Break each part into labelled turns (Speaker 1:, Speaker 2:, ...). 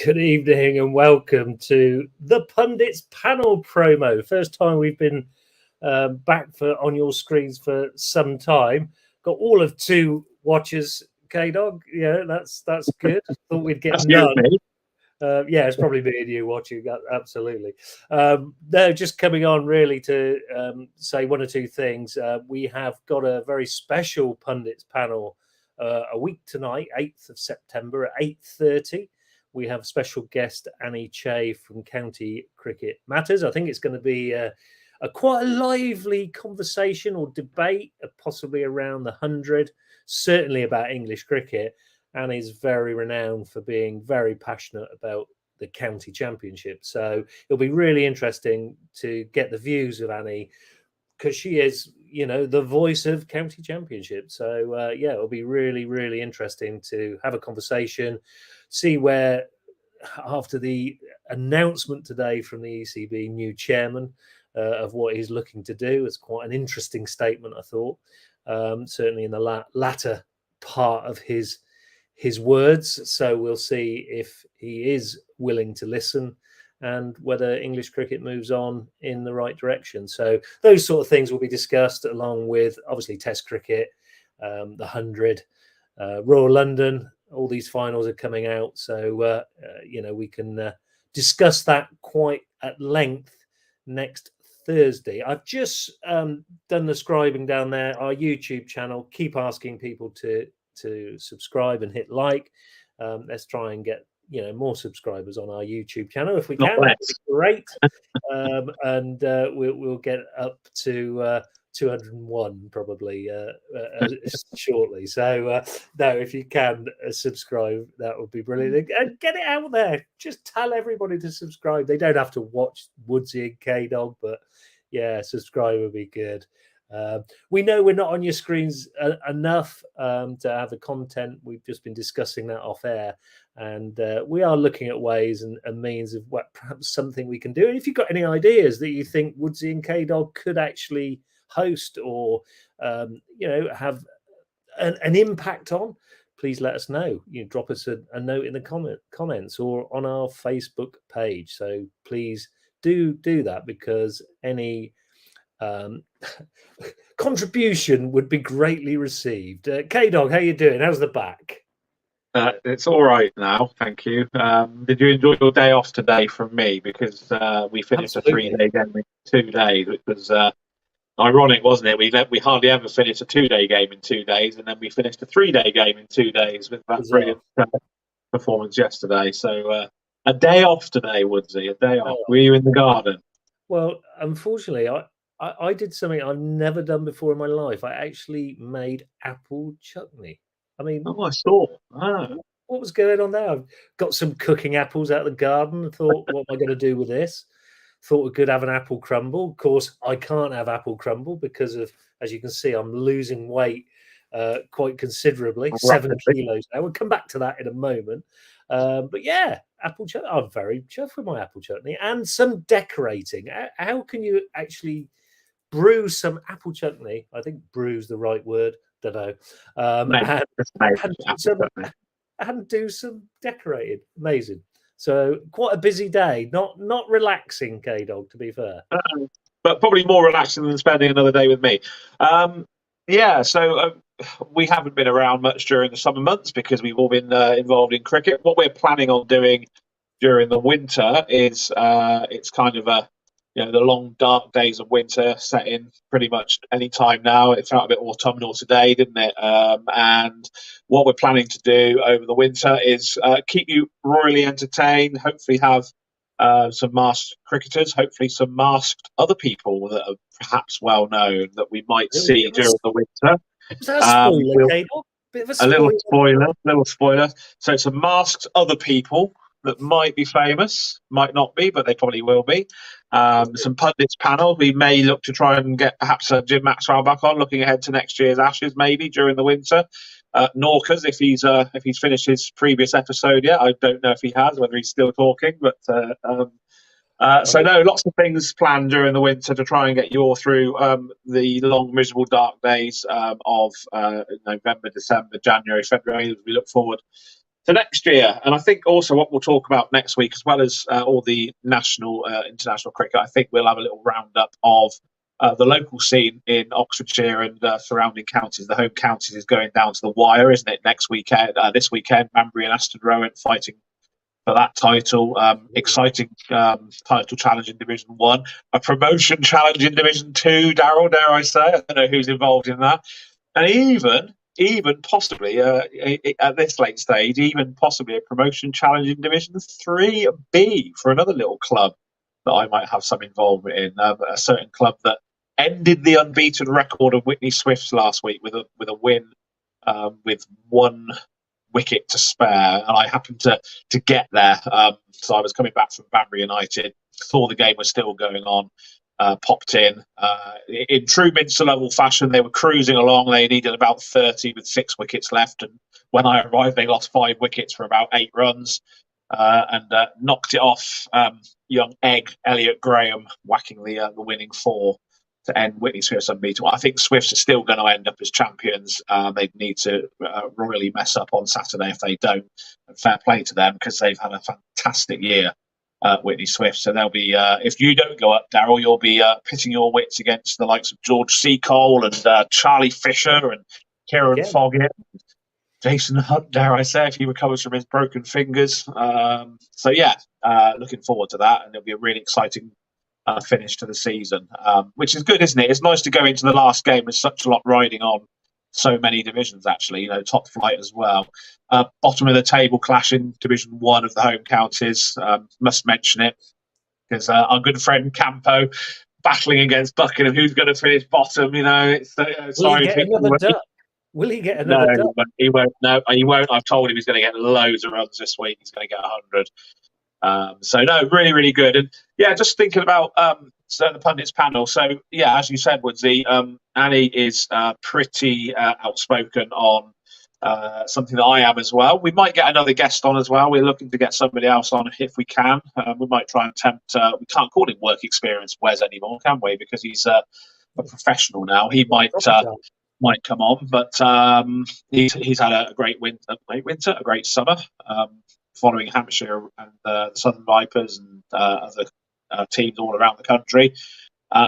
Speaker 1: Good evening and welcome to the Pun-Dits Panel promo. First time we've been back on your screens for some time. Got all of two watchers, K-Dog. Yeah, that's good. Thought we'd get
Speaker 2: That's
Speaker 1: none.
Speaker 2: Yeah,
Speaker 1: it's probably me and you watching. Absolutely. No, just coming on really to say one or two things. We have got a very special Pundits panel a week tonight, 8th of September at 8:30. We have special guest Annie Chave from County Cricket Matters. I think it's going to be a quite a lively conversation or debate, possibly around the 100, certainly about English cricket. Annie's very renowned for being very passionate about the county championship. So it'll be really interesting to get the views of Annie because she is, the voice of county championship. So, it'll be really, really interesting to have a conversation, see where, after the announcement today from the ECB new chairman of what he's looking to do, it's quite an interesting statement, I thought, certainly in the latter part of his words. So we'll see if he is willing to listen and whether English cricket moves on in the right direction. So those sort of things will be discussed, along with obviously Test cricket, the 100, Royal London. All these finals are coming out, so we can discuss that quite at length next Thursday. I've just done the scribing down there, our YouTube channel. Keep asking people to subscribe and hit like. Let's try and get more subscribers on our YouTube channel if we can. That'd be great. And we'll get up to 201 probably shortly. So no, if you can subscribe, that would be brilliant. And get it out there. Just tell everybody to subscribe. They don't have to watch Woodsy and K-Dog, but yeah, subscribe would be good. We know we're not on your screens enough to have the content. We've just been discussing that off air, and we are looking at ways and means of what perhaps something we can do. And if you've got any ideas that you think Woodsy and K-Dog could actually host or have an impact on, please let us know. Drop us a note in the comments or on our Facebook page. So please do that, because any contribution would be greatly received. K-Dog, how you doing? How's the back?
Speaker 2: It's all right now, thank you. Did you enjoy your day off today from me? Because we finished
Speaker 1: Absolutely.
Speaker 2: a 3-day game in 2 days, which was ironic, wasn't it? We hardly ever finish a 2-day game in 2 days, and then we finished a 3-day game in 2 days with that brilliant performance yesterday. So a day off today, Woodsy, a day off. Were you in the garden?
Speaker 1: Well, unfortunately, I did something I've never done before in my life. I actually made apple chutney. I mean,
Speaker 2: I saw.
Speaker 1: What was going on there? I've got some cooking apples out of the garden. I thought, what am I going to do with this? Thought we could have an apple crumble. Of course, I can't have apple crumble because of, as you can see, I'm losing weight quite considerably, 7 kilos now. We'll come back to that in a moment. But yeah, apple chutney. I'm very chuffed with my apple chutney and some decorating. How can you actually brew some apple chutney? I think brew's the right word. Don't know. And do some decorating. Amazing. So quite a busy day. Not relaxing, K-Dog, to be fair.
Speaker 2: But probably more relaxing than spending another day with me. So we haven't been around much during the summer months because we've all been involved in cricket. What we're planning on doing during the winter is it's kind of the long dark days of winter set in pretty much any time now. It felt a bit autumnal today, didn't it? And what we're planning to do over the winter is keep you royally entertained, hopefully have some masked cricketers, hopefully some masked other people that are perhaps well known that we might see during the winter.
Speaker 1: Was that a spoiler, K-Dog? Bit of a spoiler.
Speaker 2: Little spoiler. So some masked other people that might be famous, might not be, but they probably will be. Some Pun-Dits Panel. We may look to try and get perhaps Jim Maxwell back on, looking ahead to next year's Ashes, maybe during the winter. Norcas, if he's finished his previous episode yet. I don't know if he has, whether he's still talking, but so no, lots of things planned during the winter to try and get you all through the long, miserable, dark days of November, December, January, February, as we look forward to next year. And I think also what we'll talk about next week, as well as all the national, international cricket, I think we'll have a little roundup of the local scene in Oxfordshire and surrounding counties. The home counties is going down to the wire, isn't it? Next weekend, this weekend, Banbury and Aston Rowan fighting for that title. Exciting title challenge in Division 1. A promotion challenge in Division 2, Daryl, dare I say. I don't know who's involved in that. And even possibly, at this late stage, even possibly a promotion challenge in Division 3B for another little club that I might have some involvement in. A certain club that ended the unbeaten record of Whitney Swifts last week with a win with 1 wicket to spare, and I happened to get there. So I was coming back from Banbury United, saw the game was still going on, popped in true Minster level fashion. They were cruising along. They needed about 30 with 6 wickets left, and when I arrived, they lost 5 wickets for about 8 runs. And knocked it off young egg Elliot Graham, whacking the winning 4 to end Whitney Swifts unbeaten. I think Swifts are still going to end up as champions. They'd need to royally mess up on Saturday if they don't. And fair play to them, because they've had a fantastic year, Whitney Swift. So they'll be, if you don't go up, Daryl, you'll be pitting your wits against the likes of George Seacole and Charlie Fisher and Kieran Foggett. Jason Hunt, dare I say, if he recovers from his broken fingers. So yeah, looking forward to that, and it'll be a really exciting finish to the season, which is good, isn't it? It's nice to go into the last game with such a lot riding on so many divisions, actually, top flight as well. Bottom of the table clash in Division 1 of the home counties. Must mention it, because our good friend Campo battling against Buckingham, who's going to finish bottom, it's sorry.
Speaker 1: Will he get another duck?
Speaker 2: No, he won't. No, he won't. I've told him he's going to get loads of runs this week. He's going to get 100. So no, really, really good. And yeah, just thinking about the pundits panel. So yeah, as you said, Woodsy, Annie is pretty outspoken on something that I am as well. We might get another guest on as well. We're looking to get somebody else on if we can. We might try and tempt. We can't call him work experience Wes anymore, can we? Because he's a professional now. He might come on, but he's had a great winter, a great summer, following Hampshire and the Southern Vipers and other teams all around the country.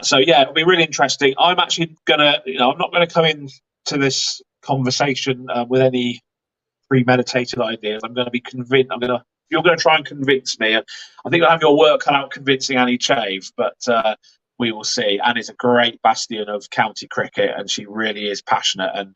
Speaker 2: So yeah, it'll be really interesting. I'm actually gonna, I'm not gonna come into this conversation with any premeditated ideas. I'm going to be convinced. You're going to try and convince me. I think I'll have your work cut out convincing Annie Chave, but we will see. Annie's a great bastion of county cricket, and she really is passionate. And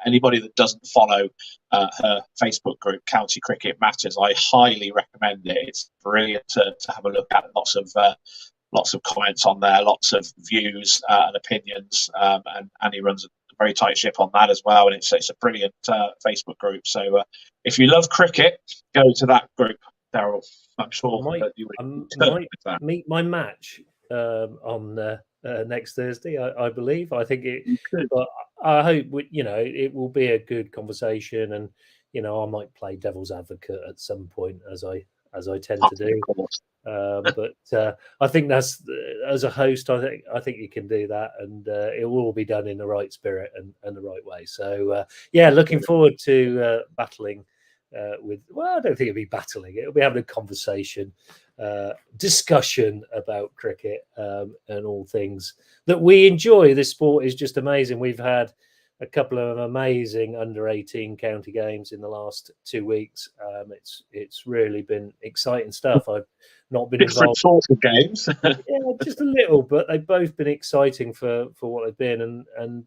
Speaker 2: anybody that doesn't follow her Facebook group, County Cricket Matters, I highly recommend it. It's brilliant to have a look at. Lots of comments on there, lots of views and opinions, and Annie runs a very tight ship on that as well. And it's a brilliant Facebook group. So if you love cricket, go to that group, Daryl. I'm sure that you would
Speaker 1: meet my match on next Thursday, I believe. I think but I hope it will be a good conversation, and I might play devil's advocate at some point, as I tend to do. But I think that's, as a host, I think you can do that, and it will all be done in the right spirit and the right way. So yeah, looking forward to battling with. Well, I don't think it'll be battling. It'll be having a conversation, discussion about cricket and all things that we enjoy. This sport is just amazing. We've had a couple of amazing under-18 county games in the last 2 weeks. It's really been exciting stuff. I've not been
Speaker 2: different sorts of games.
Speaker 1: Yeah, just a little, but they've both been exciting for what they've been. And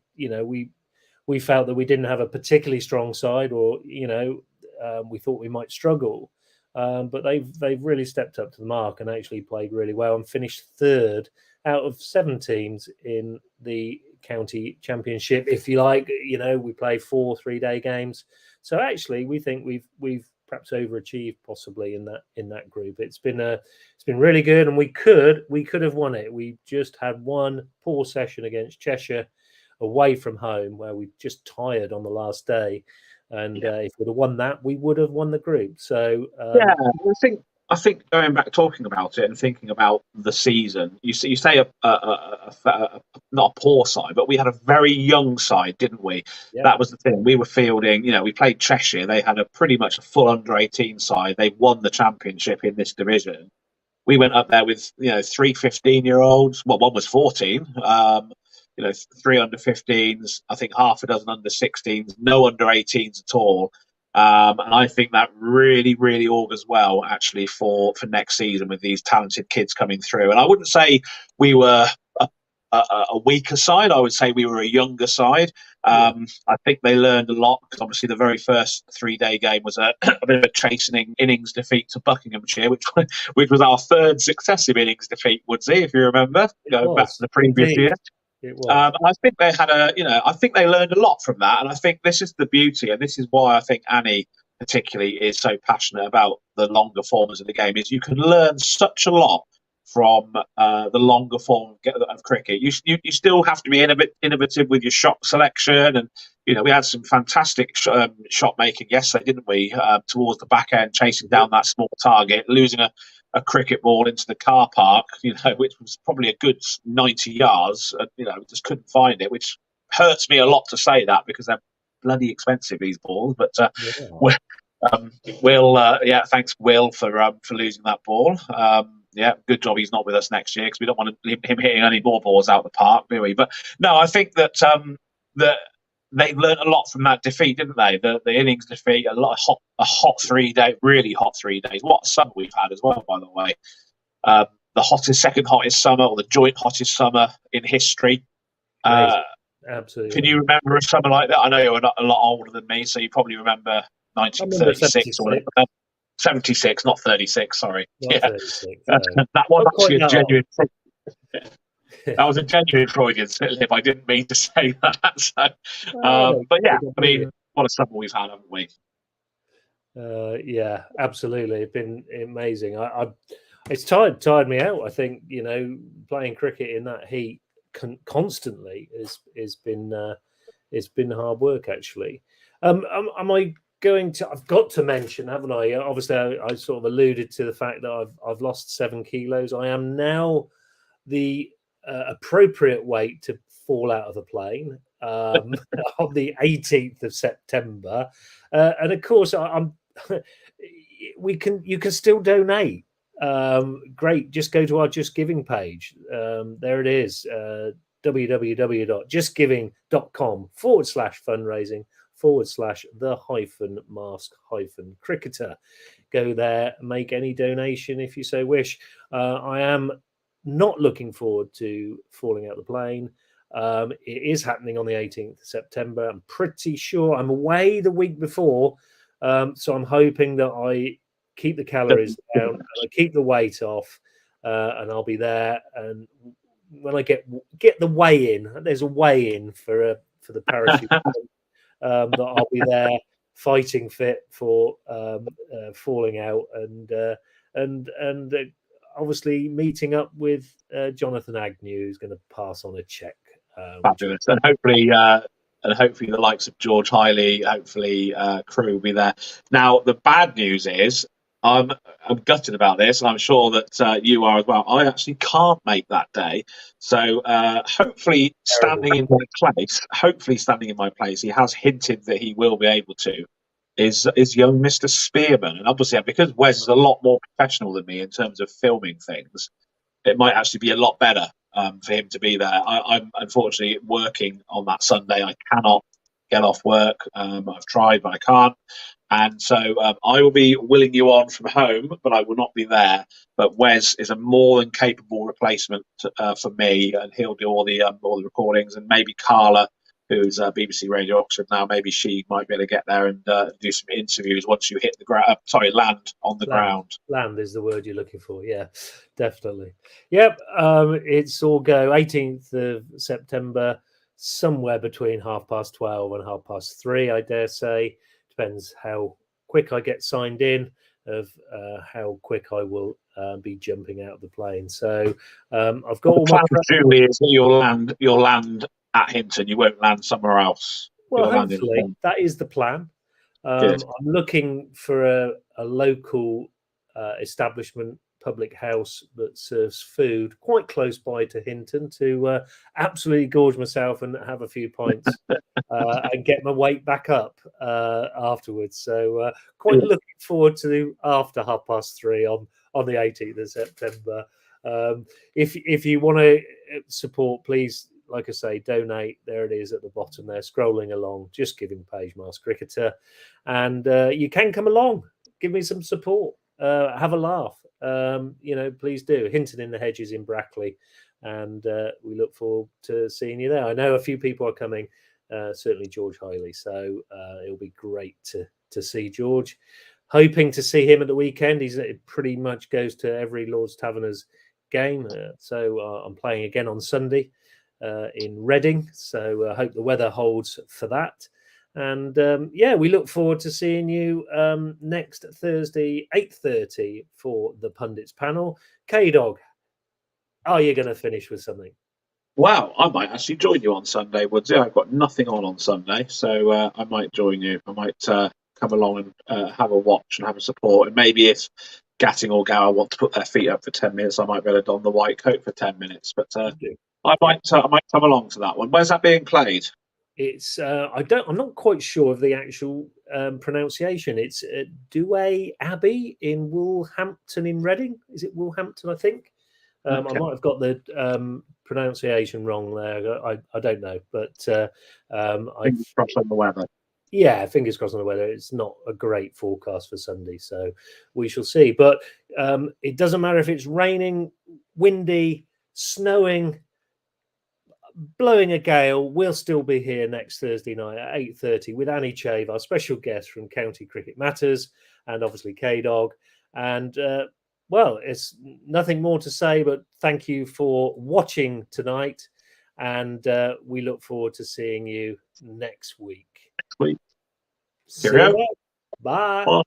Speaker 1: we felt that we didn't have a particularly strong side, or we thought we might struggle. But they've really stepped up to the mark and actually played really well and finished third out of 7 teams in the county championship, if you like. We play 4 3-day games, so actually we think we've perhaps overachieved possibly in that group. It's been really good, and we could have won it. We just had one poor session against Cheshire away from home, where we just tired on the last day, and if we'd have won that, we would have won the group. So
Speaker 2: I think I think going back, talking about it, and thinking about the season, you say not a poor side, but we had a very young side, didn't we?
Speaker 1: Yeah.
Speaker 2: That was the thing. We were fielding. We played Cheshire. They had a pretty much a full under-18 side. They won the championship in this division. We went up there with three 15-year-olds. Well, one was 14. Three under 15s. I think half a dozen under 16s. No under 18s at all. And I think that really, really augurs well, actually, for next season with these talented kids coming through. And I wouldn't say we were a weaker side. I would say we were a younger side. I think they learned a lot because obviously the very first 3-day game was a bit of a chastening innings defeat to Buckinghamshire, which was our third successive innings defeat, Woodsy, if you remember, going back to the previous year.
Speaker 1: It was.
Speaker 2: And I think they had I think they learned a lot from that. And I think this is the beauty, and this is why I think Annie particularly is so passionate about the longer forms of the game, is you can learn such a lot from the longer form of cricket. You still have to be innovative with your shot selection, and we had some fantastic shot making yesterday, didn't we? Towards the back end, chasing down that small target, losing a cricket ball into the car park, which was probably a good 90 yards. Just couldn't find it, which hurts me a lot to say that because they're bloody expensive, these balls. But thanks Will for losing that ball. Good job he's not with us next year because we don't want him hitting any more balls out the park, do we? But no, I think that they learned a lot from that defeat, didn't they? The innings defeat, a hot 3 day, really hot 3 days. What a summer we've had as well, by the way. The second hottest summer, or the joint hottest summer in history.
Speaker 1: Absolutely.
Speaker 2: Can you remember a summer like that? I know you're a lot older than me, so you probably remember 1936 or whatever. 76, not 36. Sorry.
Speaker 1: Not 36,
Speaker 2: that was actually a genuine. That was a genuine Freudian slip. I didn't mean to say that. So, but yeah, I mean, what a summer we've had, haven't we?
Speaker 1: Yeah, absolutely. It's been amazing. It's tired me out. I think playing cricket in that heat constantly has been hard work. Actually, am I going to? I've got to mention, haven't I? Obviously, I sort of alluded to the fact that I've lost 7 kilos. I am now the appropriate weight to fall out of a plane on the 18th of September, and of course you can still donate. Great, just go to our Just Giving page. There it is, www.justgiving.com/fundraising/the-mask-cricketer. Go there, make any donation if you so wish. I am not looking forward to falling out the plane. It is happening on the 18th of September. I'm pretty sure I'm away the week before, so I'm hoping that I keep the calories down and I keep the weight off, and I'll be there. And when I get the weigh in, there's a weigh in for the parachute. That I'll be there fighting fit for falling out, and obviously meeting up with Jonathan Agnew, who's going to pass on a check.
Speaker 2: Fabulous, and hopefully the likes of George Hiley, hopefully crew will be there. Now, the bad news is I'm gutted about this, and I'm sure that you are as well. I actually can't make that day, so hopefully standing in my place, he has hinted that he will be able to. Is young Mr. Spearman, and obviously because Wes is a lot more professional than me in terms of filming things, it might actually be a lot better for him to be there. I'm unfortunately working on that Sunday. I cannot get off work. I've tried, but I can't. And so I will be willing you on from home, but I will not be there. But Wes is a more than capable replacement for me, and he'll do all the recordings. And maybe Carla, who's BBC Radio Oxford now, maybe she might be able to get there and do some interviews once you hit the ground. Land on the ground. Land
Speaker 1: is the word you're looking for. Yeah, definitely. Yep, it's all go. 18th of September, somewhere between 12:30 and 3:30, I dare say. Depends how quick I get signed in, of how quick I will be jumping out of the plane. So I've got all my
Speaker 2: Julie is that you'll land at Hinton. You won't land somewhere else.
Speaker 1: Well, hopefully that is the plan. I'm looking for a local establishment, public house that serves food quite close by to Hinton to absolutely gorge myself and have a few pints and get my weight back up afterwards. So quite looking forward to after 3:30 on the 18th of September. If you want to support, please, like I say, donate. There it is at the bottom there, scrolling along, just giving page Master Cricketer. And you can come along, give me some support, have a laugh. Please do. Hinton in the Hedges in Brackley. And we look forward to seeing you there. I know a few people are coming, certainly George Hiley. So it'll be great to see George. Hoping to see him at the weekend. It pretty much goes to every Lord's Taverners game. So I'm playing again on Sunday in Reading. So I hope the weather holds for that. And we look forward to seeing you next Thursday, 8:30 for the Pundits panel. K-Dog, are you going to finish with something?
Speaker 2: Wow, I might actually join you on Sunday, Woodsy. I've got nothing on Sunday, so I might join you. I might come along and have a watch and have a support. And maybe if Gatting or Gower want to put their feet up for 10 minutes, I might be able to don the white coat for 10 minutes. But I might come along to that one. Where's that being played?
Speaker 1: It's I'm not quite sure of the actual pronunciation. It's Douay Abbey in Woolhampton in Reading. Is it Woolhampton? I think. Okay. I might have got the pronunciation wrong there. I don't know, but
Speaker 2: fingers crossed on the weather.
Speaker 1: Yeah, fingers crossed on the weather. It's not a great forecast for Sunday, so we shall see. But it doesn't matter if it's raining, windy, snowing, blowing a gale. We'll still be here next Thursday night at 8:30 with Annie Chave, our special guest from County Cricket Matters, and obviously K-Dog. And it's nothing more to say, but thank you for watching tonight, and we look forward to seeing you next week.
Speaker 2: Next week.
Speaker 1: Cheerio. Bye.
Speaker 2: Bye.